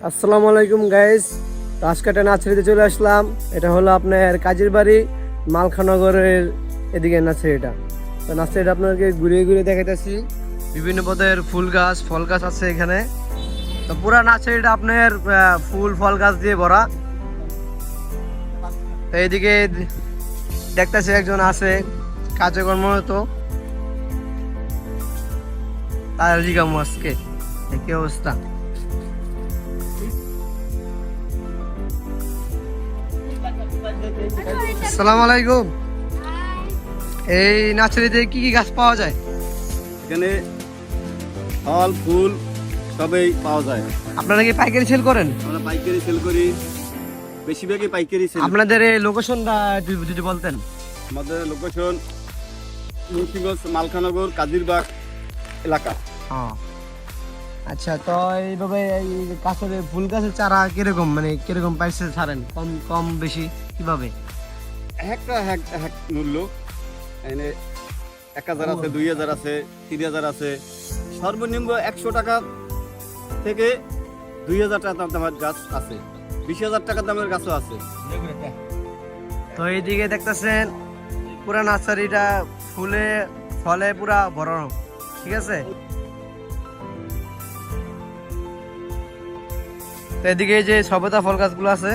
আসসালামু আলাইকুম গাইস, রাজকাটা নার্সারিতে চলে আসলাম। এটা হলো আপনার কাজীর বাড়ি মালখানগরের এদিকে নার্সারিটা। তো নার্সারিটা আপনাকে ঘুরিয়ে ঘুরিয়ে দেখাইতেছি। বিভিন্ন পদের ফুল গাছ ফল গাছ আছে এখানে। তো পুরা নার্সারিটা আপনার ফুল ফল গাছ দিয়ে ভরা। তো এইদিকে দেখতেছি একজন আছে কাজে কর্মরত, তার জিগামু আজকে কি অবস্থা। আসসালামু আলাইকুম। এই নার্সারিতে কি কি গাছ পাওয়া যায়? এখানে ফল ফুল সবই পাওয়া যায়। আপনারা কি পাইকারি সেল করেন? আমরা পাইকারি সেল করি, বেশিরভাগই পাইকারি সেল। আপনাদের এই লোকেশনটা যদি বলতেন। আমাদের লোকেশন মুন্সিগঞ্জ, মালখানগর, কাজিরবাগ এলাকা। আচ্ছা, তো এইভাবে এই গাছের ফুল গাছের চারা কিরকম, মানে কিরকম প্রাইসে ছাড়েন? কম কম বেশি কিভাবে? একটা এক মূল্য। এখানে 1000 আছে, 2000 আছে, 3000 আছে। সর্বনিম্ন 100 টাকা থেকে 2000 টাকা দামের গাছ আছে, 20,000 টাকা দামের গাছও আছে। তো এইদিকে দেখতেছেন পুরা নার্সারিটা ফুলে ফলে পুরা ভরানো, ঠিক আছে। তো এদিকে যে সবেদা ফল গাছগুলো আছে,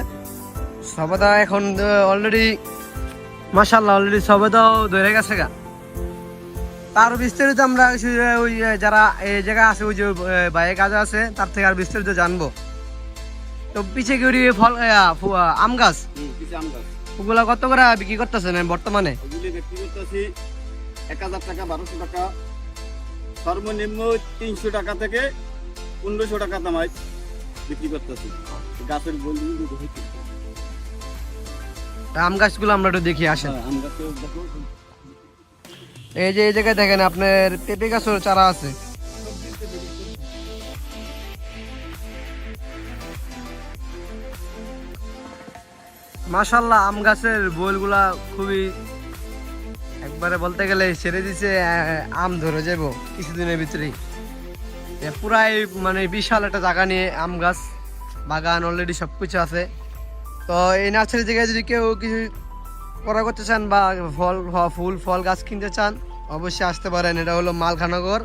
সবেদা এখন অলরেডি মাশাআল্লাহ অলরেডি সবেদাও ধরে গেছে গা। তার বিস্তারিত আমরা ওই যারা এই জায়গায় আছে, ওই যে বাইরে কাজ আছে, তার থেকে আর বিস্তারিত জানবো। তো পিছে কি ফল আম গাছ, কিছু আম গাছ ওগুলা কত করে বিক্রি করতেছেন বর্তমানে? ওগুলি বিক্রি করতেছি 1000 টাকা, 1200 টাকা, সর্বনিম্ন 300 টাকা থেকে 1500 টাকা দামায় বিক্রি করতেছি। গাছের বন্ধু আম গাছগুলো আমরা একটু দেখি আসেন। আম গাছেও দেখো। এই যে এই জায়গায় দেখেন আপনার পেঁপে গাছের চারা আছে। মাশাআল্লাহ আম গাছের বইলগুলা খুবই একবারে বলতে গেলে ছেড়ে দিছে, আম ধরে যাবো কিছুদিনের ভিতরেই। পুরাই মানে বিশাল একটা জায়গা নিয়ে আম গাছ বাগান অলরেডি সবকিছু আছে। তো এই নার্সারি থেকে যদি কেউ কিছু করা করতে চান বা ফুল ফল গাছ কিনতে চান, অবশ্যই আসতে পারেন। এটা হলো মালখানগর